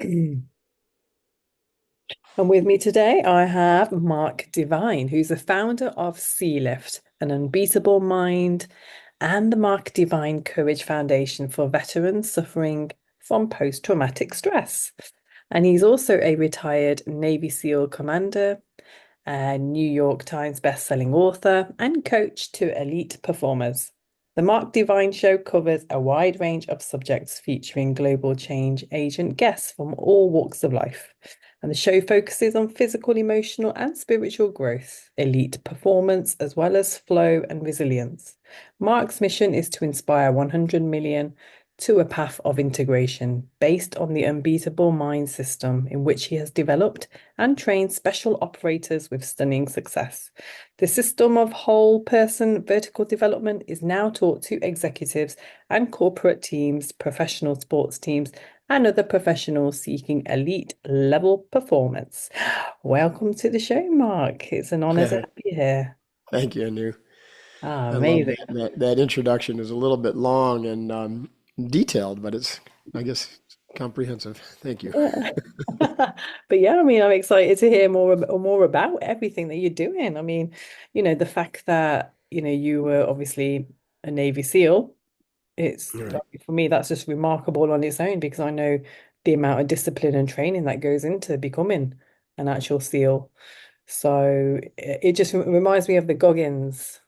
And with me today, I have Mark Divine, who's the founder of SEALIFT, an unbeatable mind, and the Mark Divine Courage Foundation for veterans suffering from post-traumatic stress. And he's also a retired Navy SEAL commander, a New York Times bestselling author, and coach to elite performers. The Mark Divine Show covers a wide range of subjects featuring global change agent guests from all walks of life. And the show focuses on physical, emotional, and spiritual growth, elite performance, as well as flow and resilience. Mark's mission is to inspire 100 million to a path of integration based on the unbeatable mind system in which he has developed and trained special operators with stunning success. The system of whole person vertical development is now taught to executives and corporate teams, professional sports teams, and other professionals seeking elite level performance. Welcome to the show, Mark. It's an honor to have you here. Thank you, Anu. Ah, I love amazing. that introduction is a little bit long and detailed, but it's, I guess, comprehensive. Thank you. Yeah. But yeah, I mean, I'm excited to hear more about everything that you're doing. I mean, the fact that, you were obviously a Navy SEAL, it's All right. for me, that's just remarkable on its own because I know the amount of discipline and training that goes into becoming an actual SEAL. So it just reminds me of the Goggins.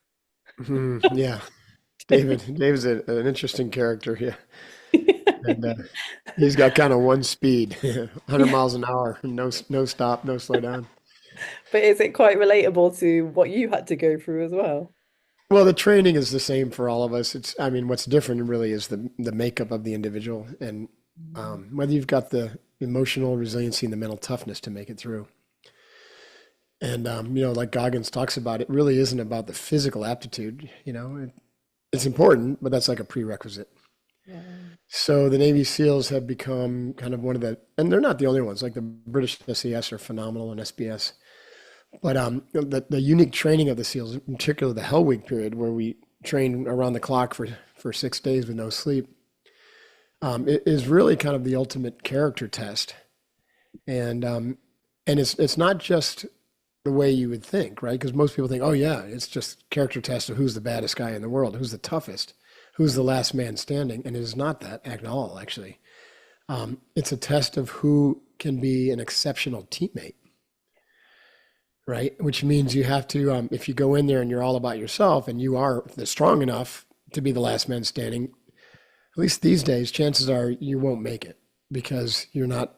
Yeah, David's an interesting character here, and he's got kind of one speed, 100 Yeah. miles an hour, no stop, no slow down. But is it quite relatable to what you had to go through as well? Well, the training is the same for all of us. I mean, what's different really is the makeup of the individual and whether you've got the emotional resiliency and the mental toughness to make it through. And like Goggins talks about, it really isn't about the physical aptitude. It's important, but that's like a prerequisite. Yeah. So the Navy SEALs have become kind of one of and they're not the only ones. Like the British SAS are phenomenal and SBS. But the unique training of the SEALs, in particular the Hell Week period, where we train around the clock for 6 days with no sleep, it is really kind of the ultimate character test. And it's not just the way you would think, right? Because most people think, oh yeah, it's just character test of who's the baddest guy in the world, who's the toughest, who's the last man standing, and it is not that at all, actually. It's a test of who can be an exceptional teammate, right? Which means you have to, if you go in there and you're all about yourself and you are strong enough to be the last man standing, at least these days, chances are you won't make it because you're not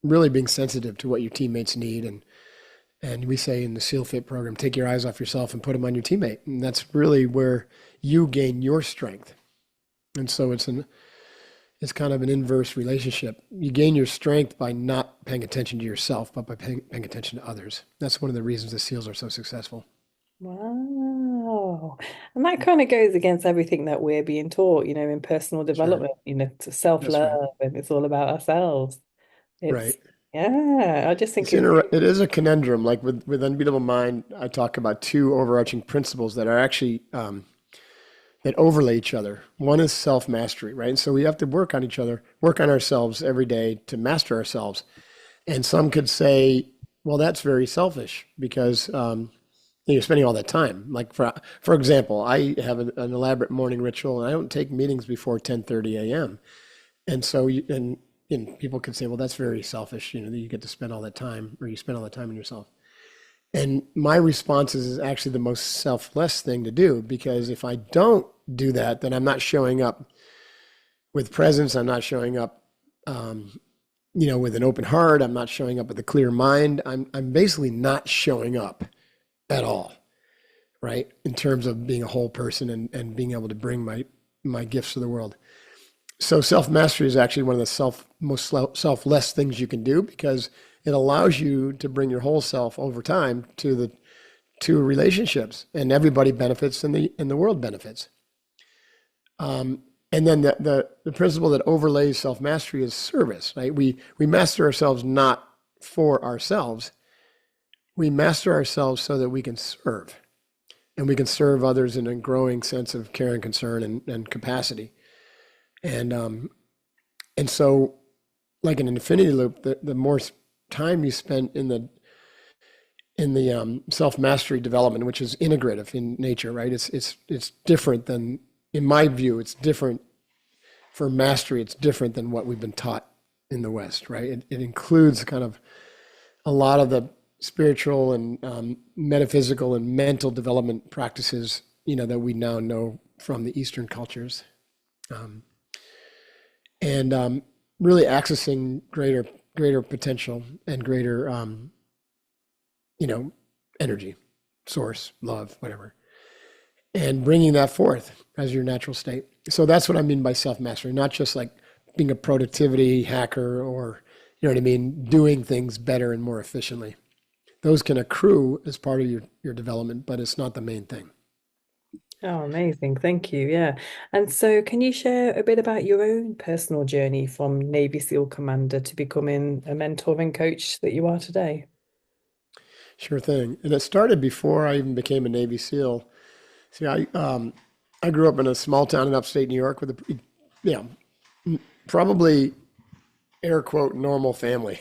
really being sensitive to what your teammates need. And we say in the SEALFIT program, take your eyes off yourself and put them on your teammate. And that's really where you gain your strength. And so it's kind of an inverse relationship. You gain your strength by not paying attention to yourself, but by paying attention to others. That's one of the reasons the SEALs are so successful. Wow. And that kind of goes against everything that we're being taught, in personal Sure. development, to That's self-love, right. and it's all about ourselves. Right. It's, yeah, I just think it's, It is a conundrum. Like with Unbeatable Mind, I talk about two overarching principles that are actually that overlay each other. One is self mastery, right? And so we have to work on each other, work on ourselves every day to master ourselves. And some could say, well, that's very selfish because you're spending all that time. Like for example, I have an elaborate morning ritual, and I don't take meetings before 10:30 a.m. And so and people could say, well, that's very selfish. That you get to spend all that time, or you spend all that time on yourself. And my response is actually the most selfless thing to do because if I don't do that, then I'm not showing up with presence. I'm not showing up, with an open heart. I'm not showing up with a clear mind. I'm basically not showing up at all, right? In terms of being a whole person and being able to bring my gifts to the world. So self mastery is actually one of the most selfless things you can do because it allows you to bring your whole self over time to the two relationships, and everybody benefits and the world benefits. And then the principle that overlays self mastery is service, right? We master ourselves not for ourselves. We master ourselves so that we can serve, and we can serve others in a growing sense of care and concern and capacity. And And so, like an infinity loop, the more time you spend in the self mastery development, which is integrative in nature, right? It's different than, in my view, it's different for mastery. It's different than what we've been taught in the West, right? It includes kind of a lot of the spiritual and metaphysical and mental development practices, that we now know from the Eastern cultures, um, and really accessing greater potential and greater, you know, energy, source, love, whatever, and bringing that forth as your natural state. So that's what I mean by self mastery, not just like being a productivity hacker or, you know what I mean, doing things better and more efficiently. Those can accrue as part of your development, but it's not the main thing. Oh, amazing. Thank you. Yeah. And so, can you share a bit about your own personal journey from Navy SEAL commander to becoming a mentor and coach that you are today? Sure thing. And it started before I even became a Navy SEAL. See, I grew up in a small town in upstate New York with a, you know, probably air quote normal family.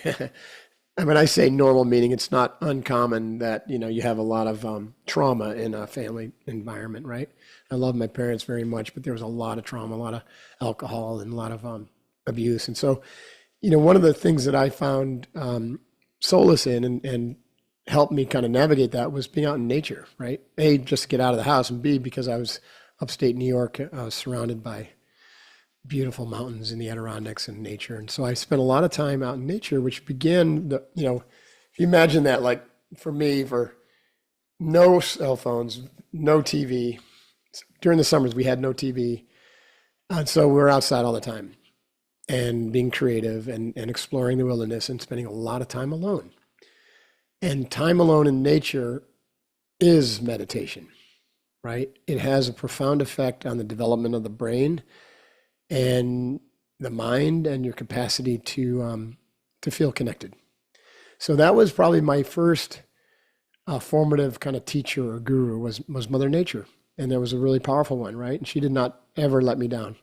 And when I say normal, meaning it's not uncommon that, you have a lot of trauma in a family environment, right? I love my parents very much, but there was a lot of trauma, a lot of alcohol, and a lot of abuse. And so, one of the things that I found solace in and helped me kind of navigate that was being out in nature, right? A, just to get out of the house, and B, because I was upstate New York, surrounded by beautiful mountains in the Adirondacks and nature. And so I spent a lot of time out in nature, which began if you imagine that, like for me, for no cell phones, no TV. During the summers, we had no TV. And so we were outside all the time and being creative and exploring the wilderness and spending a lot of time alone. And time alone in nature is meditation, right? It has a profound effect on the development of the brain and the mind and your capacity to feel connected. So that was probably my first formative kind of teacher or guru was Mother Nature, and that was a really powerful one, right? And she did not ever let me down.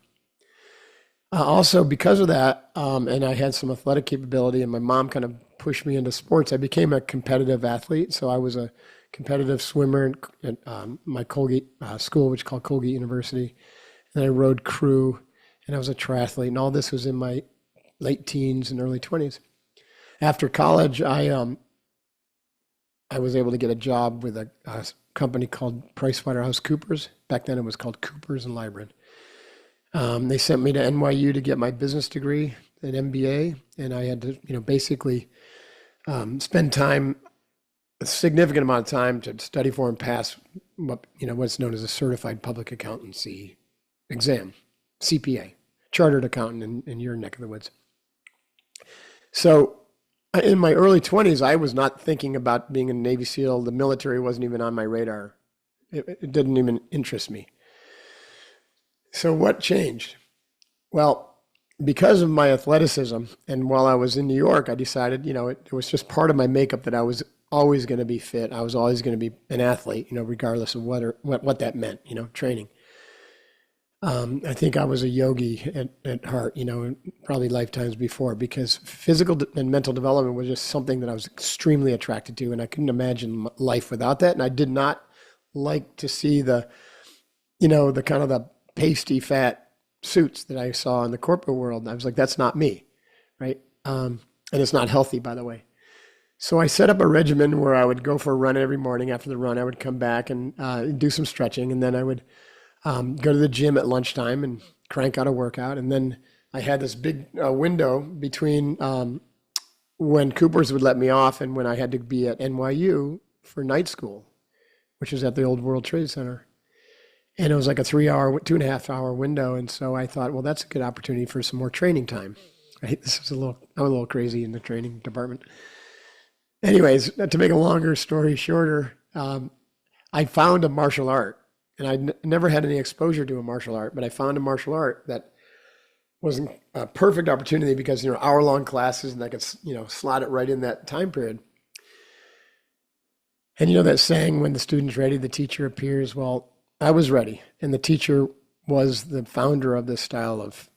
Also, because of that, and I had some athletic capability, and my mom kind of pushed me into sports. I became a competitive athlete, so I was a competitive swimmer at my Colgate school, which is called Colgate University, and I rode crew, and I was a triathlete, and all this was in my late teens and early 20s. After college, I was able to get a job with a company called PricewaterhouseCoopers. Back then, it was called Coopers and Lybrand. They sent me to NYU to get my business degree, an MBA, and I had to, basically spend time, a significant amount of time to study for and pass what's known as a certified public accountancy exam, CPA, chartered accountant in your neck of the woods. So in my early 20s, I was not thinking about being a Navy SEAL. The military wasn't even on my radar. It didn't even interest me. So what changed? Well, because of my athleticism, and while I was in New York, I decided, it was just part of my makeup that I was always going to be fit. I was always going to be an athlete, regardless of what that meant, training. I think I was a yogi at heart, probably lifetimes before, because physical and mental development was just something that I was extremely attracted to, and I couldn't imagine life without that. And I did not like to see the kind of the pasty fat suits that I saw in the corporate world. And I was like, that's not me, right? And it's not healthy, by the way. So I set up a regimen where I would go for a run every morning. After the run, I would come back and do some stretching, and then I would go to the gym at lunchtime and crank out a workout. And then I had this big window between when Cooper's would let me off and when I had to be at NYU for night school, which is at the old World Trade Center. And it was like a 3-hour, 2.5-hour window. And so I thought, well, that's a good opportunity for some more training time. Right? I'm a little crazy in the training department. Anyways, to make a longer story shorter, I found a martial art. And I never had any exposure to a martial art, but I found a martial art that was a perfect opportunity because, hour-long classes, and I could, slot it right in that time period. And that saying, when the student's ready, the teacher appears. Well, I was ready. And the teacher was the founder of this style of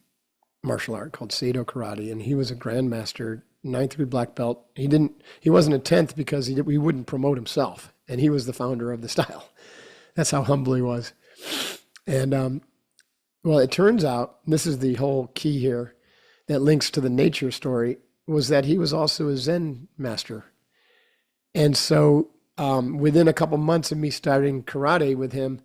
martial art called Seido Karate, and he was a grandmaster, ninth degree black belt. He wasn't a 10th because he wouldn't promote himself, and he was the founder of the style. That's how humble he was. And well, it turns out, this is the whole key here that links to the nature story, was that he was also a Zen master. And so within a couple months of me starting karate with him,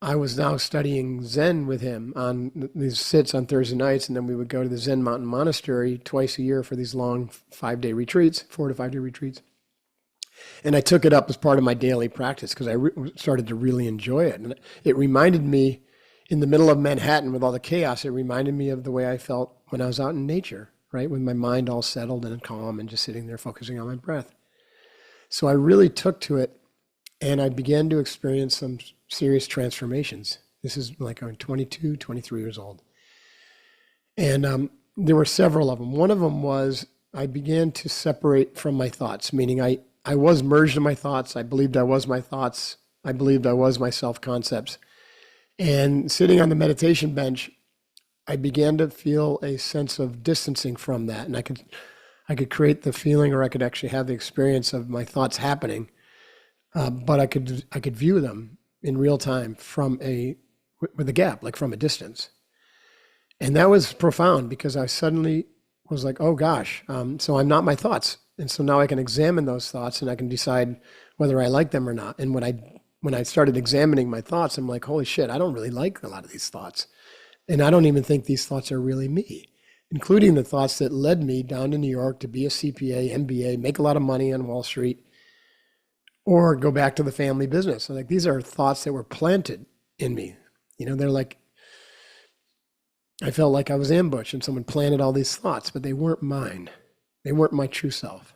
I was now studying Zen with him on these sits on Thursday nights, and then we would go to the Zen Mountain Monastery twice a year for these long 5-day retreats, 4 to 5-day retreats. And I took it up as part of my daily practice because I started to really enjoy it. And it reminded me, in the middle of Manhattan with all the chaos, it reminded me of the way I felt when I was out in nature, right? With my mind all settled and calm and just sitting there focusing on my breath. So I really took to it, and I began to experience some serious transformations. This is like I'm 22, 23 years old. And there were several of them. One of them was I began to separate from my thoughts, meaning I was merged in my thoughts. I believed I was my thoughts. I believed I was my self-concepts. And sitting on the meditation bench, I began to feel a sense of distancing from that. And I could create the feeling, or I could actually have the experience of my thoughts happening. But I could view them in real time with a gap, like from a distance. And that was profound because I suddenly was like, oh gosh, so I'm not my thoughts. And so now I can examine those thoughts and I can decide whether I like them or not. And when I started examining my thoughts, I'm like, holy shit, I don't really like a lot of these thoughts. And I don't even think these thoughts are really me, including the thoughts that led me down to New York to be a CPA, MBA, make a lot of money on Wall Street, or go back to the family business. So like, these are thoughts that were planted in me. They're like, I felt like I was ambushed and someone planted all these thoughts, but they weren't mine. They weren't my true self.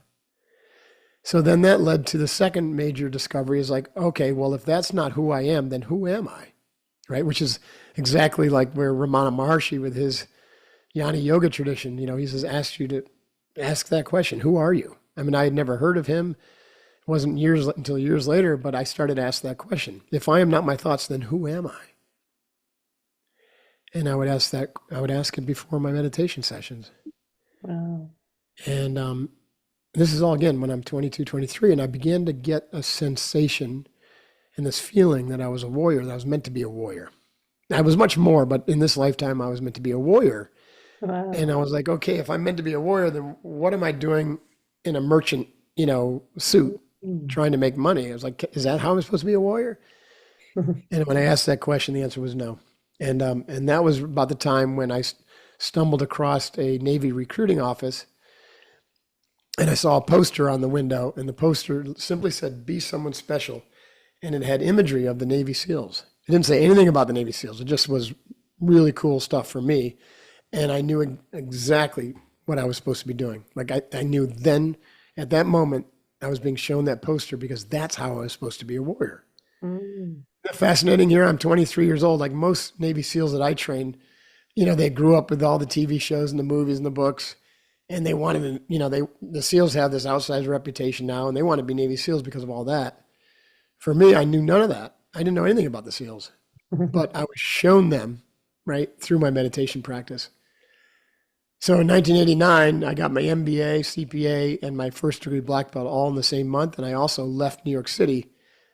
So then that led to the second major discovery is like, okay, well, if that's not who I am, then who am I? Right? Which is exactly like where Ramana Maharshi with his Jnana Yoga tradition, he says, asked you to ask that question, who are you? I mean, I had never heard of him. It wasn't until years later, but I started to ask that question. If I am not my thoughts, then who am I? And I would ask it before my meditation sessions. Wow. And this is all, again, when I'm 22, 23, and I began to get a sensation and this feeling that I was a warrior, that I was meant to be a warrior. I was much more, but in this lifetime, I was meant to be a warrior. Wow. And I was like, okay, if I'm meant to be a warrior, then what am I doing in a merchant, suit, trying to make money? I was like, is that how I'm supposed to be a warrior? And when I asked that question, the answer was no. And that was about the time when I stumbled across a Navy recruiting office, and I saw a poster on the window, and the poster simply said, be someone special. And it had imagery of the Navy SEALs. It didn't say anything about the Navy SEALs. It just was really cool stuff for me. And I knew exactly what I was supposed to be doing. Like I knew then, at that moment, I was being shown that poster because that's how I was supposed to be a warrior. Mm. Fascinating here. I'm 23 years old. Like most Navy SEALs that I trained, they grew up with all the TV shows and the movies and the books. And they wanted to, the SEALs have this outsized reputation now, and they want to be Navy SEALs because of all that. For me, I knew none of that. I didn't know anything about the SEALs, but I was shown them, right, through my meditation practice. So in 1989, I got my MBA, CPA, and my first degree black belt all in the same month. And I also left New York City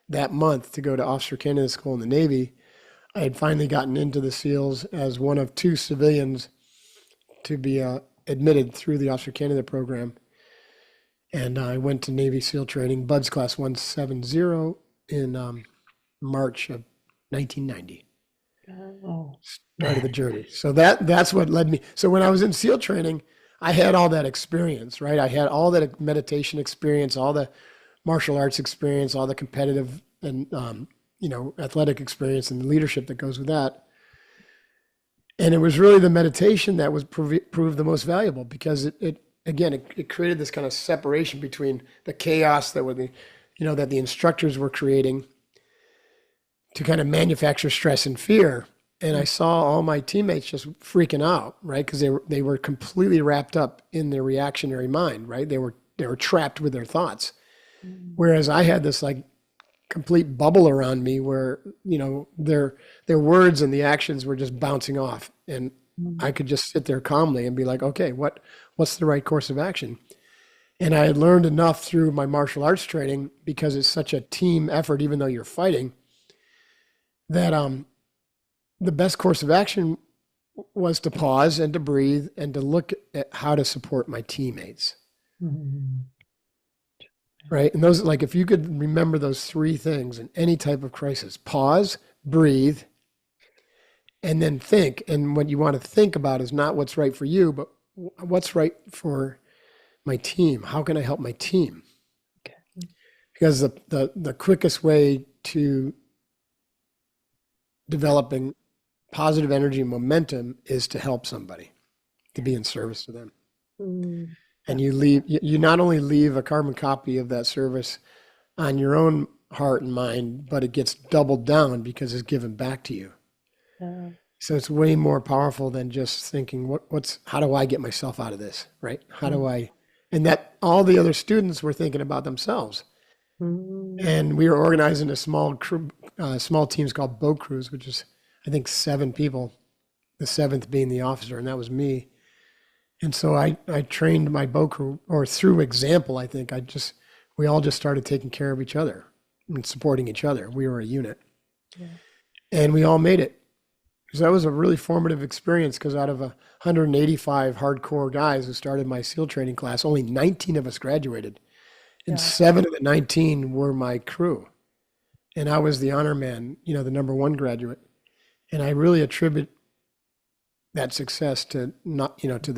that month to go to Officer Candidate School in the Navy. I had finally gotten into the SEALs as one of 2 civilians to be admitted through the Officer Candidate program. And I went to Navy SEAL training, BUDS Class 170, in March of 1990. Oh. Started the journey. So that's what led me. So when I was in SEAL training, I had all that experience, right? I had all that meditation experience, all the martial arts experience, all the competitive and athletic experience and leadership that goes with that. And it was really the meditation that was proved the most valuable because it created this kind of separation between the chaos that that the instructors were creating to kind of manufacture stress and fear. And I saw all my teammates just freaking out, right? Because they were completely wrapped up in their reactionary mind, right? They were trapped with their thoughts. Whereas I had this like complete bubble around me where, their words and the actions were just bouncing off. And I could just sit there calmly and be like, okay, what's the right course of action? And I had learned enough through my martial arts training, because it's such a team effort, even though you're fighting, that the best course of action was to pause and to breathe and to look at how to support my teammates. Mm. Right. And those, like, if you could remember those three things in any type of crisis: pause, breathe, and then think. And what you want to think about is not what's right for you, but what's right for my team. How can I help my team? Okay. Because the quickest way to developing positive energy and momentum is to help somebody, to be in service to them. Mm. And you not only leave a carbon copy of that service on your own heart and mind, but it gets doubled down because it's given back to you. Yeah. So it's way more powerful than just thinking, how do I get myself out of this, right? How do Mm. I, and that all the other students were thinking about themselves. Mm. And we were organizing a small crew, small teams called boat crews, which is, I think, 7 people, the 7th being the officer, and that was me. And so I trained my boat crew, or through example, I think we all just started taking care of each other and supporting each other. We were a unit, Yeah. and we all made it. So that was a really formative experience, because out of 185 hardcore guys who started my SEAL training class, only 19 of us graduated, and Yeah. 7 of the 19 were my crew. And I was the honor man, the number 1 graduate. And I really attribute that success to not, to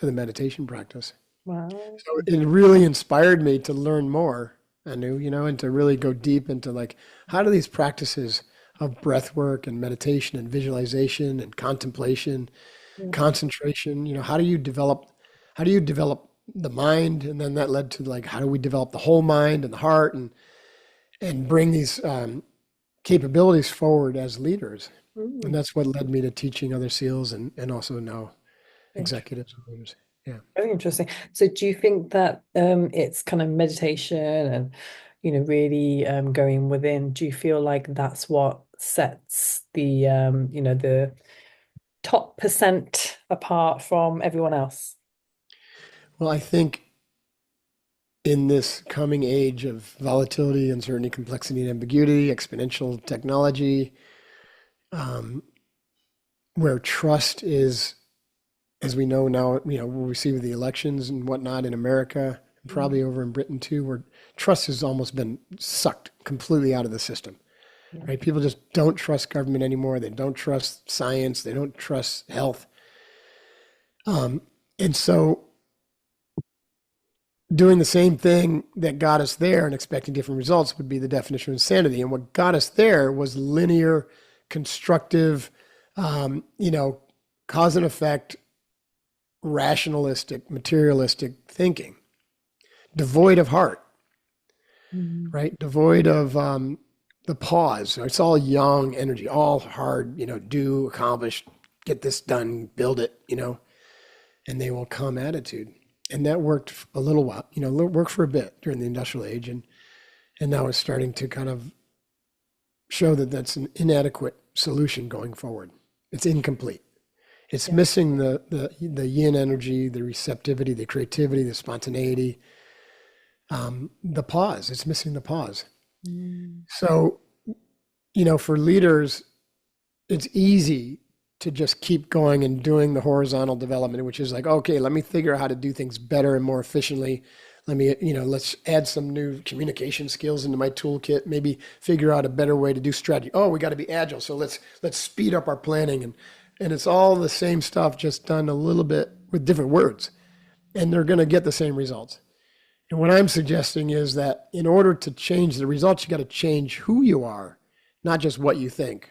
the meditation practice. Wow. So it really inspired me to learn more, and to really go deep into, like, how do these practices of breath work and meditation and visualization and contemplation, Mm. concentration, how do you develop the mind? And then that led to, like, how do we develop the whole mind and the heart, and bring these capabilities forward as leaders. And Mm. that's what led me to teaching other SEALs, and also now executives and leaders. Yeah. Very interesting. So do you think that it's kind of meditation and really going within, do you feel like that's what sets the the top percent apart from everyone else? Well, I think in this coming age of volatility, uncertainty, complexity, and ambiguity, exponential technology, um, where trust is, as we know now, we see with the elections and whatnot in America, and Mm. probably over in Britain too, where trust has almost been sucked completely out of the system, Yeah. right? People just don't trust government anymore. They don't trust science. They don't trust health. And so doing the same thing that got us there and expecting different results would be the definition of insanity. And what got us there was linear, constructive, cause and effect, rationalistic, materialistic thinking, devoid of heart, Mm. right? Devoid of the pause. It's all yang energy, all hard, do, accomplish, get this done, build it, and they will come attitude. And that worked a little while, worked for a bit during the industrial age. And now it's starting to kind of show that that's an inadequate solution going forward. It's incomplete. It's Yeah. missing the yin energy, the receptivity, the creativity, the spontaneity, the pause. It's missing the pause. Mm. So, for leaders, it's easy to just keep going and doing the horizontal development, which is like, okay, let me figure out how to do things better and more efficiently. Let's add some new communication skills into my toolkit, maybe figure out a better way to do strategy. Oh, we got to be agile. So let's speed up our planning. And it's all the same stuff, just done a little bit with different words. And they're going to get the same results. And what I'm suggesting is that in order to change the results, you got to change who you are, not just what you think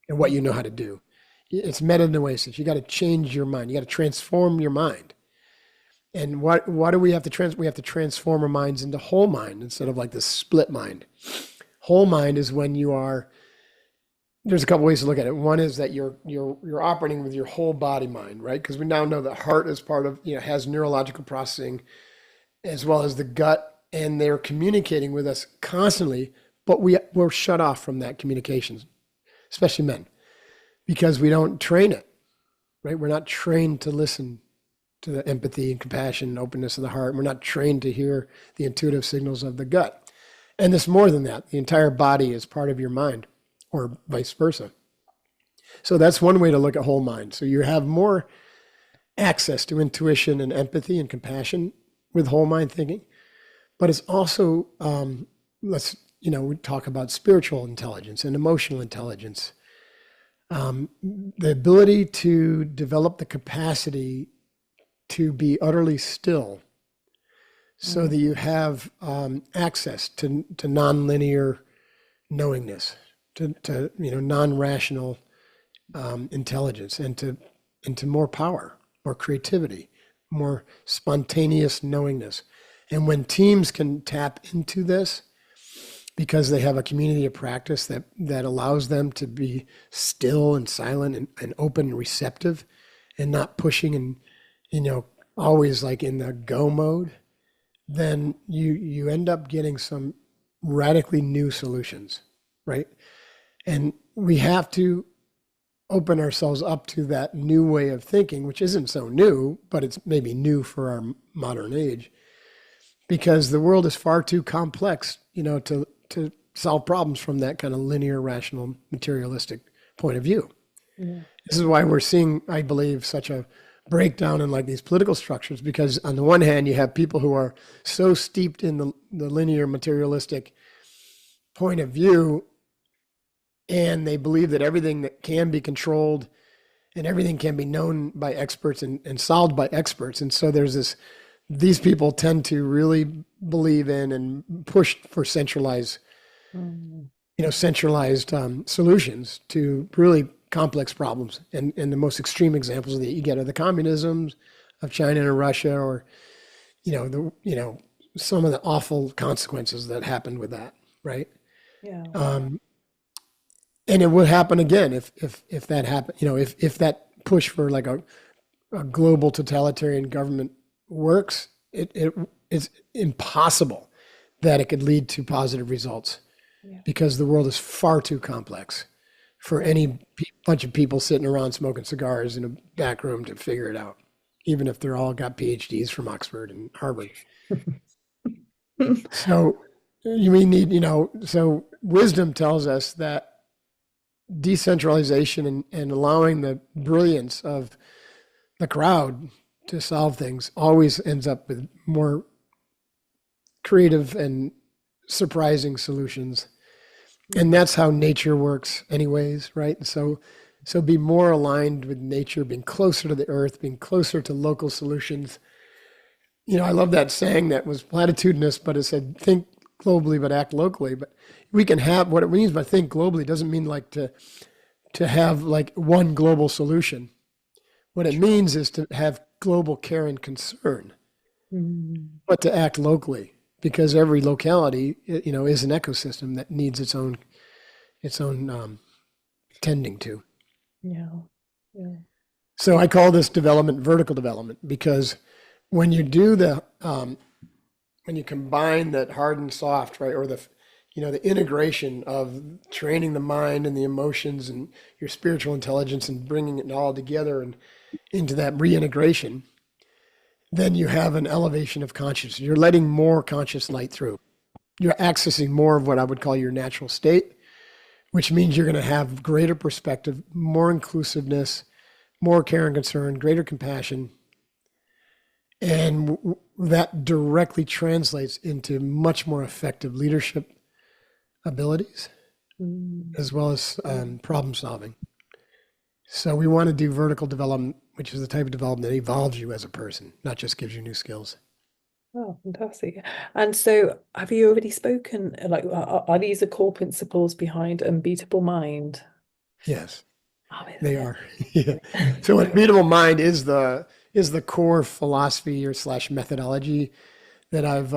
and what you know how to do. It's metanoesis. You got to change your mind. You got to transform your mind. And what do we have to we have to transform our minds into whole mind instead of like this split mind. Whole mind is when you are. There's a couple ways to look at it. One is that you're operating with your whole body mind, right? Because we now know the heart is part of, has neurological processing as well as the gut, and they're communicating with us constantly, but we're shut off from that communication, especially men, because we don't train it. right? We're not trained to listen to the empathy and compassion and openness of the heart. We're not trained to hear the intuitive signals of the gut. And it's more than that. The entire body is part of your mind, or vice versa. So that's one way to look at whole mind. So you have more access to intuition and empathy and compassion with whole mind thinking. But it's also, we talk about spiritual intelligence and emotional intelligence. The ability to develop the capacity to be utterly still so that you have access to nonlinear knowingness, to non-rational intelligence, and to more power, more creativity, more spontaneous knowingness. And when teams can tap into this, because they have a community of practice that allows them to be still and silent and open and receptive, and not pushing and always like in the go mode, then you end up getting some radically new solutions, right? And we have to open ourselves up to that new way of thinking, which isn't so new, but it's maybe new for our modern age, because the world is far too complex, to solve problems from that kind of linear, rational, materialistic point of view. Yeah. This is why we're seeing, I believe, such a breakdown in like these political structures, because on the one hand, you have people who are so steeped in the linear, materialistic point of view, and they believe that everything that can be controlled and everything can be known by experts and solved by experts. And so there's these people tend to really believe in and push for centralized solutions to really complex problems. And the most extreme examples that you get are the communisms of China and Russia, or, some of the awful consequences that happened with that. Right. Yeah. And it would happen again if that happened, if that push for like a global totalitarian government works, it's impossible that it could lead to positive results, because the world is far too complex for any bunch of people sitting around smoking cigars in a back room to figure it out, even if they're all got PhDs from Oxford and Harvard. So we need, so wisdom tells us that decentralization and allowing the brilliance of the crowd to solve things always ends up with more creative and surprising solutions. And that's how nature works anyways, right? So be more aligned with nature, being closer to the earth, being closer to local solutions. I love that saying that was platitudinous, but it said, think globally, but act locally. But we can have, what it means by think globally doesn't mean like to have like one global solution. What it means is to have global care and concern, but to act locally, because every locality, is an ecosystem that needs its own tending to. Yeah. Yeah. So I call this development vertical development, because when you do when you combine that hard and soft, right, or the integration of training the mind and the emotions and your spiritual intelligence and bringing it all together and into that reintegration, then you have an elevation of consciousness. You're letting more conscious light through. You're accessing more of what I would call your natural state, which means you're going to have greater perspective, more inclusiveness, more care and concern, greater compassion. And that directly translates into much more effective leadership abilities, as well as problem solving. So we want to do vertical development, which is the type of development that evolves you as a person, not just gives you new skills. Oh, fantastic. And so have you already spoken, like, are these the core principles behind Unbeatable Mind? Yes, Oh, they are. Yeah. So Unbeatable Mind is the core philosophy or / methodology that I've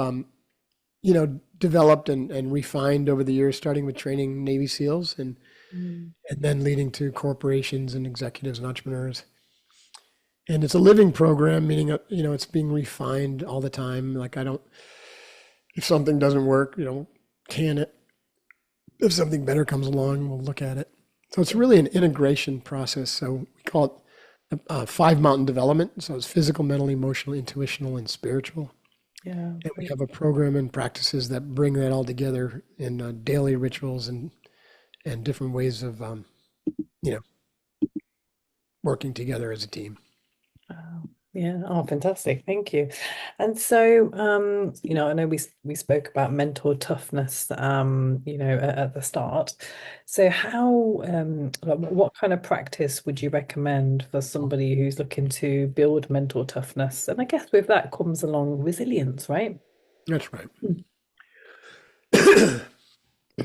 developed and refined over the years, starting with training Navy SEALs and then leading to corporations and executives and entrepreneurs. And it's a living program, meaning it's being refined all the time. Like if something doesn't work, can it? If something better comes along, we'll look at it. So it's really an integration process. So we call it five mountain development. So it's physical, mental, emotional, intuitional, and spiritual. Yeah. And we have a program and practices that bring that all together in daily rituals and different ways of, you know, working together as a team. Oh, yeah. Oh, fantastic. Thank you. And so, I know we spoke about mental toughness, at the start. So how, what kind of practice would you recommend for somebody who's looking to build mental toughness? And I guess with that comes along resilience, right? That's right. Mm.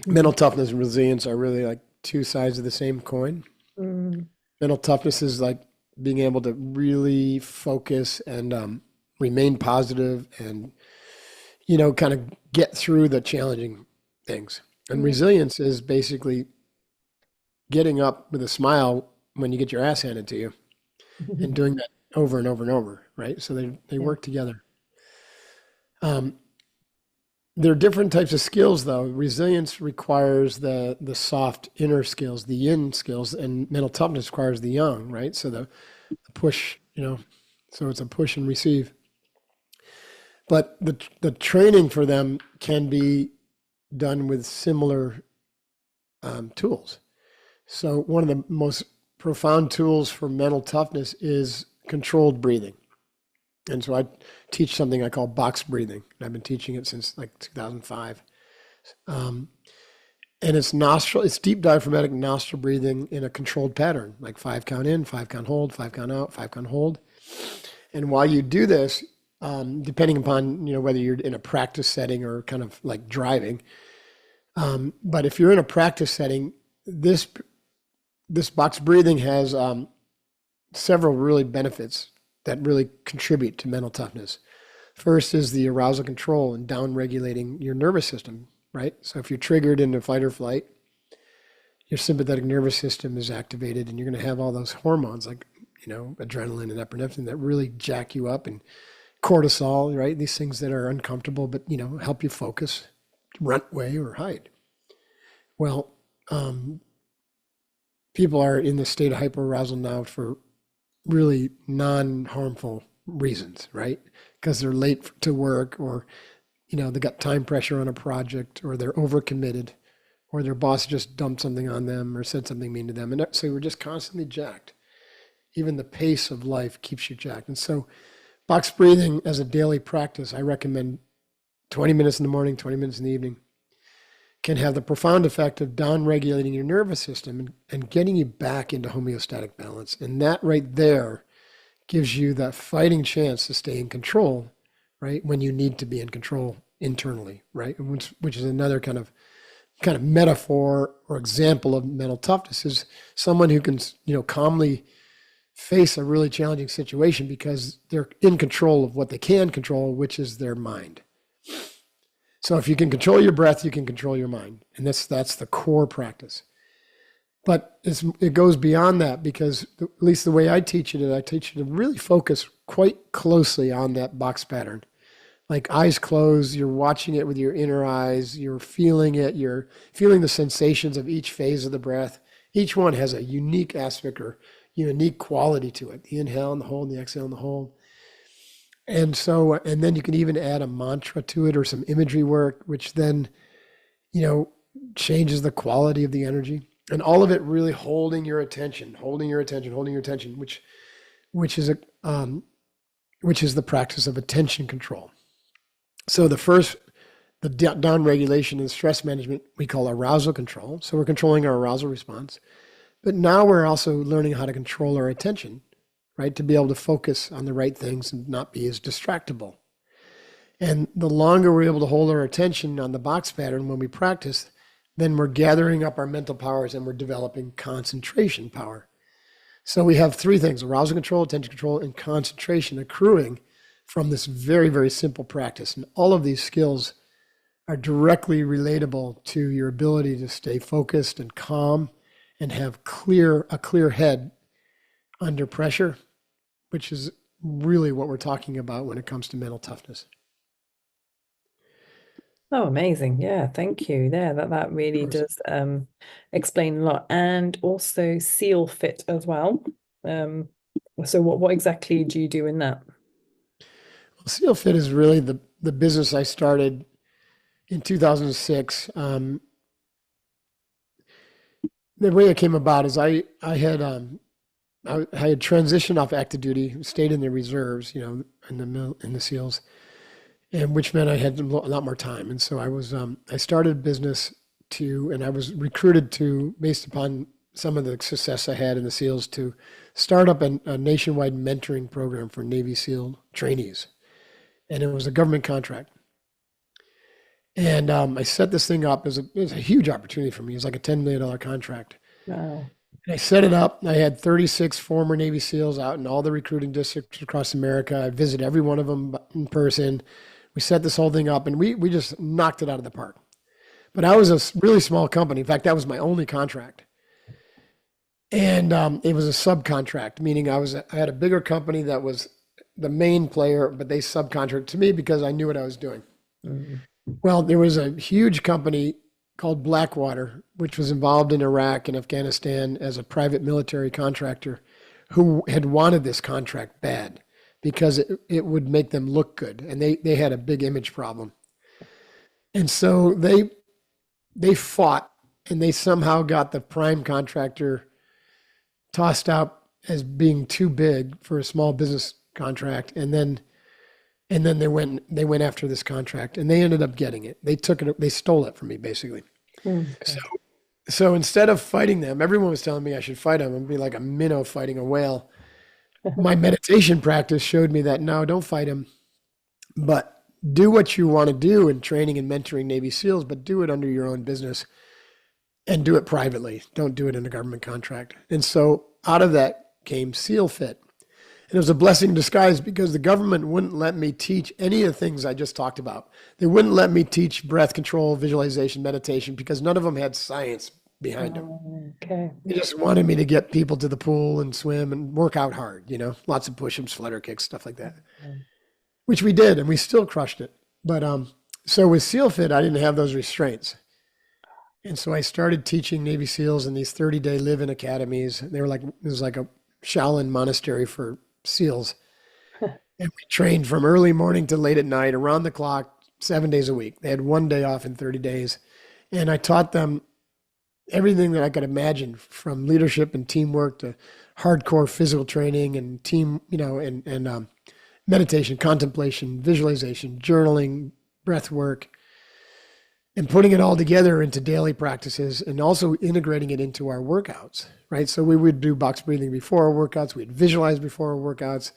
Mental toughness and resilience are really like two sides of the same coin. Mm. Mental toughness is like being able to really focus and remain positive and, kind of get through the challenging things. And Mm. resilience is basically getting up with a smile when you get your ass handed to you and doing that over and over and over, right? So they Yeah. work together. Um, there are different types of skills, though. Resilience requires the soft inner skills, the yin skills, and mental toughness requires the yang, right? So the push, so it's a push and receive. But the training for them can be done with similar tools. So one of the most profound tools for mental toughness is controlled breathing. And so I teach something I call box breathing. I've been teaching it since like 2005. Um, and it's deep diaphragmatic nostril breathing in a controlled pattern, like 5 count in, 5 count hold, 5 count out, 5 count hold. And while you do this, depending upon whether you're in a practice setting or kind of like driving, but if you're in a practice setting, this box breathing has several really benefits that really contribute to mental toughness. First is the arousal control and down regulating your nervous system, right? So if you're triggered into fight or flight, your sympathetic nervous system is activated and you're going to have all those hormones like, adrenaline and epinephrine that really jack you up, and cortisol, right? These things that are uncomfortable, but, help you focus, run away or hide. Well, um, people are in the state of hyperarousal now for really non-harmful reasons, right? Because they're late to work, or they got time pressure on a project, or they're overcommitted, or their boss just dumped something on them or said something mean to them, and so we're just constantly jacked. Even the pace of life keeps you jacked. And so box breathing as a daily practice, I recommend 20 minutes in the morning, 20 minutes in the evening, can have the profound effect of down regulating your nervous system and getting you back into homeostatic balance. And that right there gives you that fighting chance to stay in control, right? When you need to be in control internally, right? Which is another kind of metaphor or example of mental toughness, is someone who can, calmly face a really challenging situation because they're in control of what they can control, which is their mind. So if you can control your breath, you can control your mind, and that's the core practice. But it goes beyond that, because at least the way I teach it, I teach you to really focus quite closely on that box pattern. Like eyes closed, you're watching it with your inner eyes, you're feeling it, you're feeling the sensations of each phase of the breath. Each one has a unique aspect or unique quality to it. The inhale and the hold, and the exhale and the hold. And so, and then you can even add a mantra to it or some imagery work, which then, you know, changes the quality of the energy. And all of it really holding your attention, holding your attention, holding your attention, which is a which is the practice of attention control. So the down regulation and stress management we call arousal control. So we're controlling our arousal response. But now we're also learning how to control our attention, right? To be able to focus on the right things and not be as distractible. And the longer we're able to hold our attention on the box pattern when we practice, then we're gathering up our mental powers and we're developing concentration power. So we have three things: arousal control, attention control, and concentration accruing from this very, very simple practice. And all of these skills are directly relatable to your ability to stay focused and calm and have a clear head under pressure, which is really what we're talking about when it comes to mental toughness. Oh, amazing. Yeah, thank you. There, that Of really course. does explain a lot. And also SEAL Fit as well. Um, So what exactly do you do in that? Well, SEALFIT is really the business I started in 2006. The way it came about is I had transitioned off active duty, stayed in the reserves, in the SEALs, and which meant I had a lot more time. And so I started a business and I was recruited to, based upon some of the success I had in the SEALs, to start up a nationwide mentoring program for Navy SEAL trainees. And it was a government contract. And I set this thing up it was a huge opportunity for me. It was like a $10 million contract. Wow. And I set it up. I had 36 former Navy SEALs out in all the recruiting districts across America. I visited every one of them in person. We set this whole thing up and we just knocked it out of the park. But I was a really small company. In fact, that was my only contract. And it was a subcontract, meaning I had a bigger company that was the main player, but they subcontract to me because I knew what I was doing. Mm. Well, there was a huge company called Blackwater, which was involved in Iraq and Afghanistan as a private military contractor, who had wanted this contract bad because it would make them look good. And they had a big image problem. And so they fought and they somehow got the prime contractor tossed out as being too big for a small business contract. And then they went after this contract and they ended up getting it. They stole it from me basically. So Okay. so instead of fighting them, everyone was telling me I should fight them and be like a minnow fighting a whale. My meditation practice showed me that no, don't fight them, but do what you want to do in training and mentoring Navy SEALs, but do it under your own business and do it privately. Don't do it in a government contract. And so out of that came SEALFIT. And it was a blessing in disguise because the government wouldn't let me teach any of the things I just talked about. They wouldn't let me teach breath control, visualization, meditation, because none of them had science behind them. Okay. They just wanted me to get people to the pool and swim and work out hard, lots of push-ups, flutter kicks, stuff like that, which we did, and we still crushed it. But so with SEALFIT, I didn't have those restraints. And so I started teaching Navy SEALs in these 30-day live-in academies. It was like a Shaolin monastery for SEALs. And we trained from early morning to late at night, around the clock, 7 days a week. They had one day off in 30 days. And I taught them everything that I could imagine, from leadership and teamwork to hardcore physical training and team, and meditation, contemplation, visualization, journaling, breath work, and putting it all together into daily practices and also integrating it into our workouts, right? So we would do box breathing before our workouts. We'd visualize before our workouts.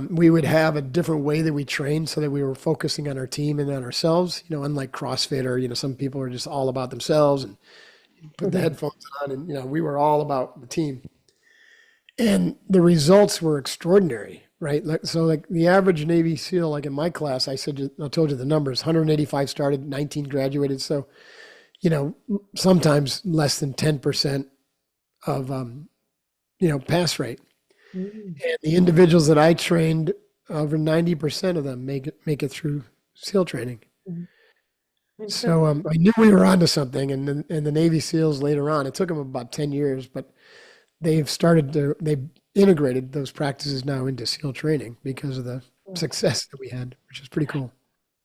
We would have a different way that we trained so that we were focusing on our team and on ourselves, unlike CrossFit or, some people are just all about themselves and put the headphones on and, we were all about the team. And the results were extraordinary, right? Like the average Navy SEAL, like in my class, I told you the numbers, 185 started, 19 graduated. So, sometimes less than 10% of, pass rate. Mm. And the individuals that I trained, over 90% of them make it through SEAL training. So Interesting. I knew we were onto something, and the Navy SEALs later on, it took them about 10 years, but they've integrated those practices now into SEAL training because of the success that we had, which is pretty cool.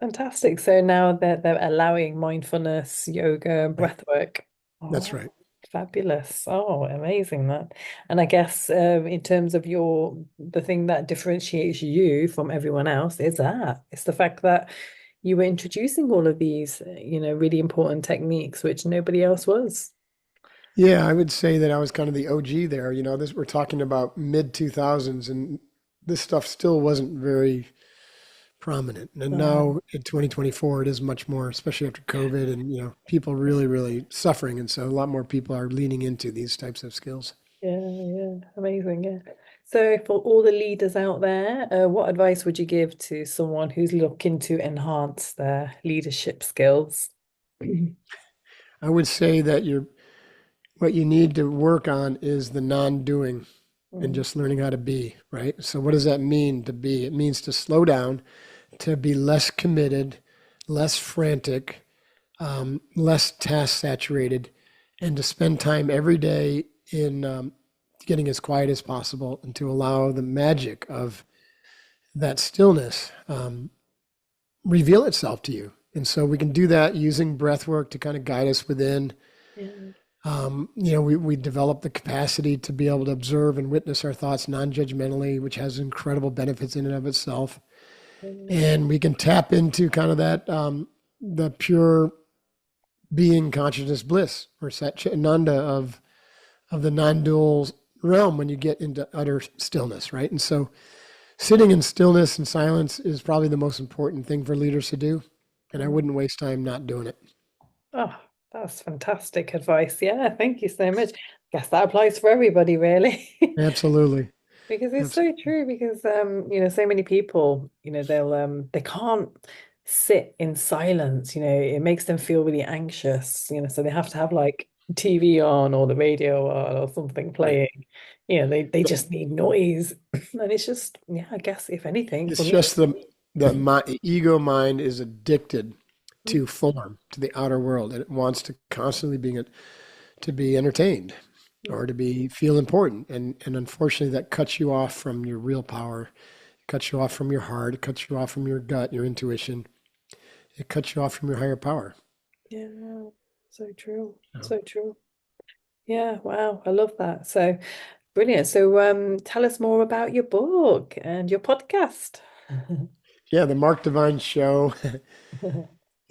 Fantastic. So now they're allowing mindfulness, yoga, Right. breath work. That's Oh, right. fabulous. Oh, amazing that. And I guess in terms of the thing that differentiates you from everyone else is that it's the fact that you were introducing all of these, really important techniques, which nobody else was. Yeah, I would say that I was kind of the OG there. This we're talking about mid 2000s, and this stuff still wasn't very prominent. And Uh, now in 2024, it is much more, especially after COVID and, people really, really suffering. And so a lot more people are leaning into these types of skills. yeah, yeah, amazing. Yeah. So for all the leaders out there, what advice would you give to someone who's looking to enhance their leadership skills? I would say that what you need to work on is the non-doing and Mm. just learning how to be, right? So what does that mean to be? It means to slow down, to be less committed, less frantic, less task saturated, and to spend time every day in getting as quiet as possible and to allow the magic of that stillness reveal itself to you. And so we can do that using breath work to kind of guide us within. Yeah. We develop the capacity to be able to observe and witness our thoughts non-judgmentally, which has incredible benefits in and of itself. Mm. And we can tap into kind of that the pure being consciousness bliss or satchitananda of the non-dual realm when you get into utter stillness, right? And so sitting in stillness and silence is probably the most important thing for leaders to do. And I wouldn't waste time not doing it. Oh, that's fantastic advice. Yeah, thank you so much. Guess that applies for everybody, really. Absolutely. Because it's so Absolutely. true because so many people, they can't sit in silence, it makes them feel really anxious, so they have to have like TV on or the radio on or something Right. playing. They just need noise. And it's just, yeah, I guess if anything, for It's me. just the ego mind is addicted to form, to the outer world, and it wants to constantly to be entertained or to be feel important. And unfortunately that cuts you off from your real power. It cuts you off from your heart, it cuts you off from your gut, your intuition. It cuts you off from your higher power. Yeah, so true. So, So true. Yeah, wow, I love that. So brilliant. So tell us more about your book and your podcast. yeah, the Mark Divine Show.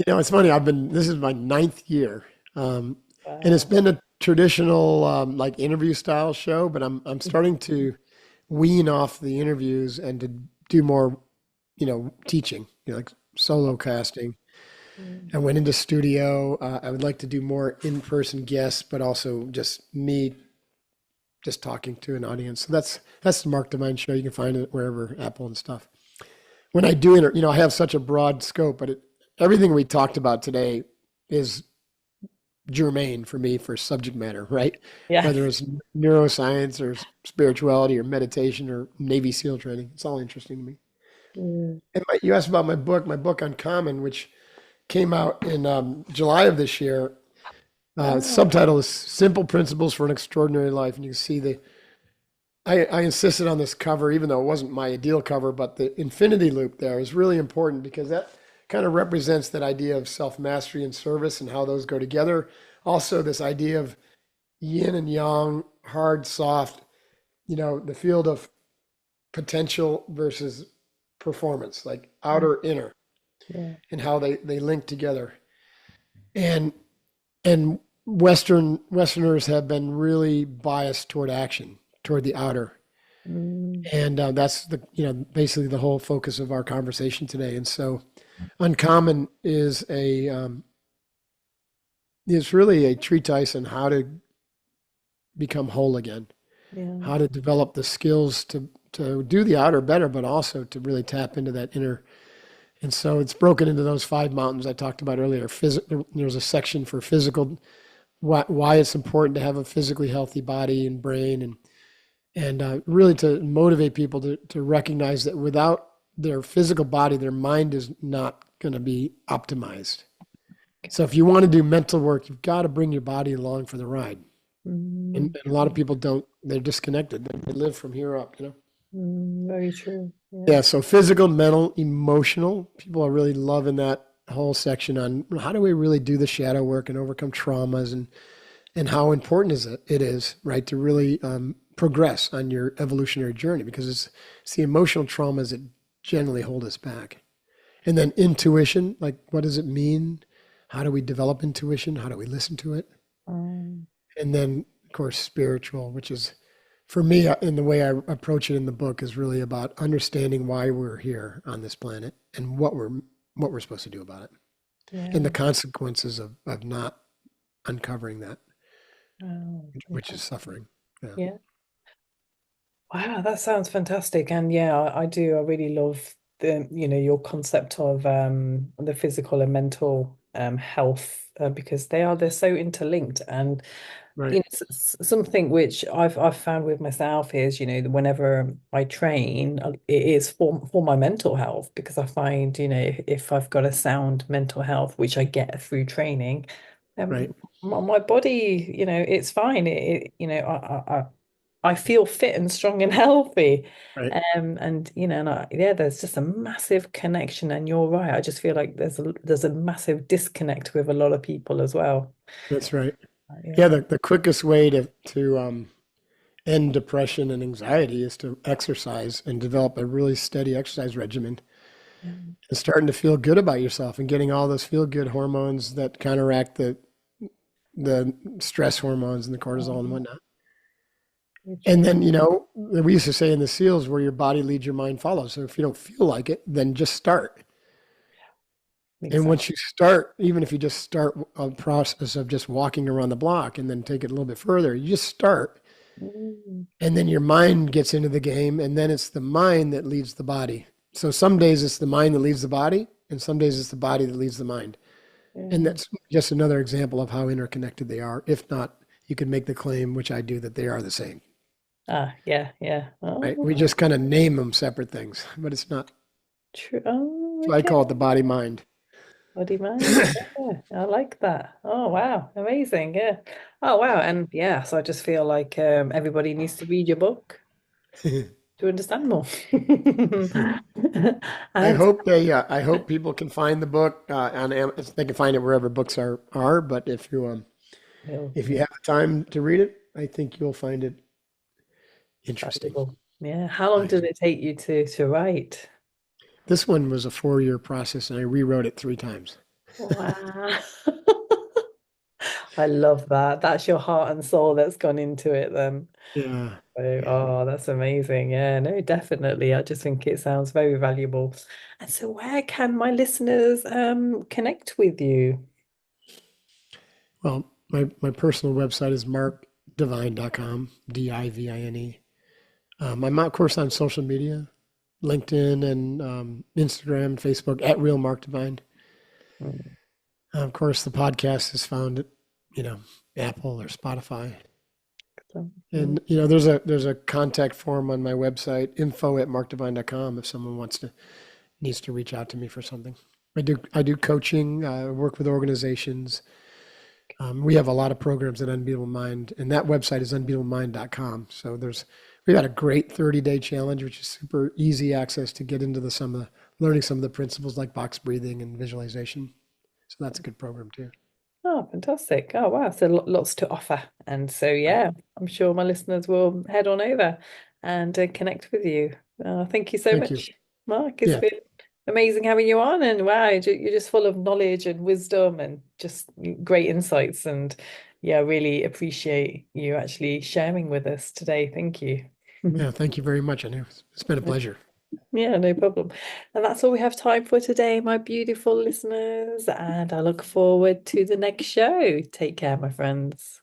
It's funny. This is my ninth year, um, and it's Wow. been a traditional like interview style show. But I'm starting to wean off the interviews and to do more, teaching, like solo casting. Mm. I went into studio. I would like to do more in-person guests, but also just me just talking to an audience. So that's the Mark Divine Show. You can find it wherever, Apple and stuff. When I do it, I have such a broad scope, but everything we talked about today is germane for me for subject matter, right? Yeah. Whether it's neuroscience or spirituality or meditation or Navy SEAL training, it's all interesting to me. Mm. And you asked about my book Uncommon, which came out in July of this year. Ah, Subtitle is Simple Principles for an Extraordinary Life. And you can see I insisted on this cover, even though it wasn't my ideal cover, but the infinity loop there is really important because that kind of represents that idea of self mastery and service and how those go together. Also, this idea of yin and yang, hard, soft, the field of potential versus performance, like mm, outer, inner, yeah. and how they link together. And and Westerners have been really biased toward action, toward the outer. Mm, And that's basically the whole focus of our conversation today. And so, Uncommon is really a treatise on how to become whole again, yeah. how to develop the skills to do the outer better, but also to really tap into that inner. And so it's broken into those five mountains I talked about earlier. There's a section for physical, why it's important to have a physically healthy body and brain, and really to motivate people to recognize that without their physical body, their mind is not going to be optimized. So if you want to do mental work, you've got to bring your body along for the ride. Mm, And a lot of people don't, they're disconnected. They live from here up. very true. Yeah. Yeah, so physical, mental, emotional. People are really loving that whole section on how do we really do the shadow work and overcome traumas and how important it is, right, to really progress on your evolutionary journey because it's the emotional traumas that generally hold us back. And then intuition, like what does it mean? How do we develop intuition? How do we listen to it? Um, And then, of course, spiritual, which is for me, in the way I approach it in the book, is really about understanding why we're here on this planet and what we're supposed to do about it, and the yeah. consequences of not uncovering that, which is Fantastic. suffering. Yeah. Yeah. Wow, that sounds fantastic. And yeah, I do. I really love your concept of the physical and mental health because they're so interlinked. And Right. something which I've found with myself is, whenever I train, it is for my mental health because I find, if I've got a sound mental health, which I get through training, Right. my body, it's fine. I feel fit and strong and healthy. Right. And yeah, there's just a massive connection, and you're right. I just feel like there's a massive disconnect with a lot of people as well. That's right. Yeah, Yeah. the quickest way to end depression and anxiety is to exercise and develop a really steady exercise regimen Yeah. and starting to feel good about yourself and getting all those feel good hormones that counteract the stress hormones and the cortisol and Oh, whatnot. very And true. then, we used to say in the SEALs where your body leads, your mind follows. So if you don't feel like it, then just start. And Exactly. once you start, even if you just start a process of just walking around the block and then take it a little bit further, you just start. Mm, And then your mind gets into the game, and then it's the mind that leads the body. So some days it's the mind that leads the body, and some days it's the body that leads the mind. And yeah. that's just another example of how interconnected they are. If not, you could make the claim, which I do, that they are the same. Ah, yeah, yeah. Right? We Oh, just kind of name them separate things, but it's not. true. Oh, So I okay. call it the body mind. Body mind. Yeah, I like that. Oh, wow. Amazing. Yeah. Oh, wow. And yeah, so I just feel like everybody needs to read your book to understand more. And I hope people can find the book on Amazon. They can find it wherever books are. But if you yeah, have the time to read it, I think you'll find it interesting. valuable. Yeah. How long I did do. it take you to write? This one was a 4-year process, and I rewrote it 3 times. Wow. I love that. That's your heart and soul that's gone into it then. Yeah, So, yeah. oh, that's amazing. Yeah, no, definitely. I just think it sounds very valuable. And so where can my listeners connect with you? Well, my personal website is markdivine.com, Divine. I'm of course on social media, LinkedIn and Instagram, Facebook at Real Mark Divine. Mm, Of course, the podcast is found at, you know, Apple or Spotify. so, mm, And there's a contact form on my website, info@markdivine.com, if someone needs to reach out to me for something. I do coaching, work with organizations. We have a lot of programs at Unbeatable Mind, and that website is unbeatablemind.com. So we got a great 30-day challenge, which is super easy access to get into learning some of the principles like box breathing and visualization. So that's a good program too. oh, fantastic. Oh, wow. So lots to offer. And so, Right. yeah, I'm sure my listeners will head on over and connect with you. Thank you so Thank you. much, Mark. It's Yeah. been amazing having you on. And wow, you're just full of knowledge and wisdom and just great insights. And yeah, really appreciate you actually sharing with us today. Thank you. Yeah. Thank you very much, Anu. It's been a pleasure. Yeah, no problem. And that's all we have time for today, my beautiful listeners. And I look forward to the next show. Take care, my friends.